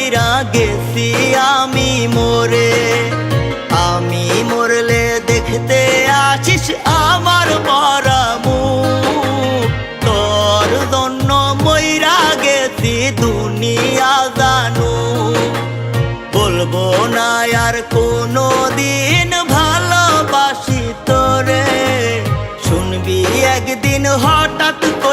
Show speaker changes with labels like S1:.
S1: মইরা গেছি আমি মরে। আমি মরলে দেখতে আসিস আমার মরা মুখ, তোর জন্য মইরা গেছি দুনিয়া জানু। বলবো না আর কোনো দিন ভালোবাসি তোরে, শুনবি একদিন হঠাৎ